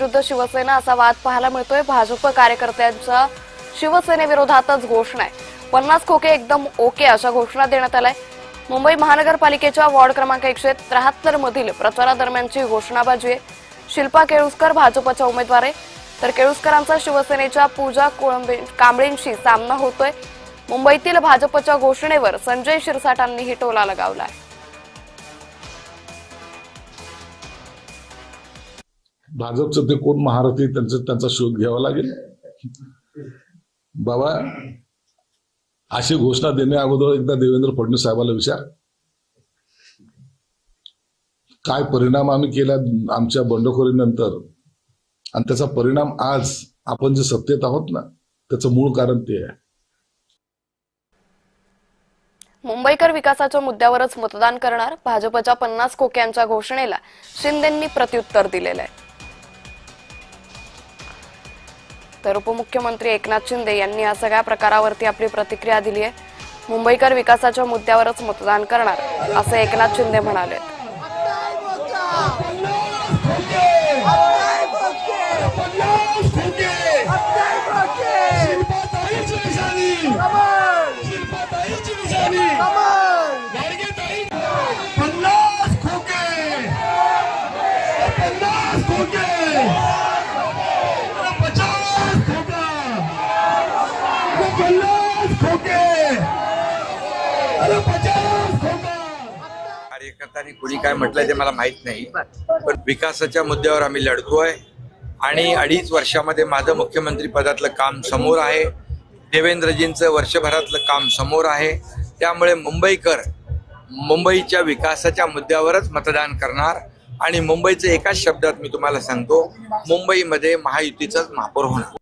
विरुद्ध शिवसेना असा वाद पाहायला मिळतोय। भाजप कार्यकर्त्यांच्या शिवसेनेविरोधातच घोषणा आहे। 50 खोके एकदम ओके अशा घोषणा देण्यात आल्या। मुंबई महानगरपालिकेच्या वॉर्ड क्रमांक 173 मधील प्रचारादरम्यानची घोषणाबाजी आहे। शिल्पा केळुसकर भाजपच्या उमेदवार आहे, तर केळुसकरांचा शिवसेनेच्या पूजा कांबळेंशी सामना होतोय। मुंबईतील भाजपच्या घोषणेवर संजय शिरसाटांनीही टोला लगावलाय। भाजपचं ते कोण महारथी त्यांचा शोध घ्यावा लागेल। बाबा अशी घोषणा देण्या अगोदर एकदा देवेंद्र फडणवीस साहेबांना विचार, काय परिणाम आम्ही केला आमच्या बंडखोरीनंतर, आणि त्याचा परिणाम आज आपण जे सत्तेत आहोत ना, त्याचं मूळ कारण ते आहे। मुंबईकर विकासाच्या मुद्द्यावरच मतदान करणार, भाजपच्या 50 खोक्यांच्या घोषणेला शिंदेंनी प्रत्युत्तर दिलेलं आहे। तर उपमुख्यमंत्री एकनाथ शिंदे यांनी या सगळ्या प्रकारावरती आपली प्रतिक्रिया दिली आहे। मुंबईकर विकासाच्या मुद्द्यावरच मतदान करणार असं एकनाथ शिंदे म्हणाले। कार्यकर्त्यांनी कुणी काय म्हटलंय ते मला माहित नाही, पण विकासाच्या मुद्द्यावर आम्ही लढतोय आणि 2.5 वर्षामध्ये माझं मुख्यमंत्री पदातलं काम समोर आहे, देवेंद्रजींचं वर्षभरातलं काम समोर आहे। त्यामुळे मुंबईकर मुंबईच्या विकासाच्या मुद्द्यावरच मतदान करणार आणि मुंबईचं एकाच शब्दात मी तुम्हाला सांगतो, मुंबईमध्ये महायुतीचाच महापौर होणार।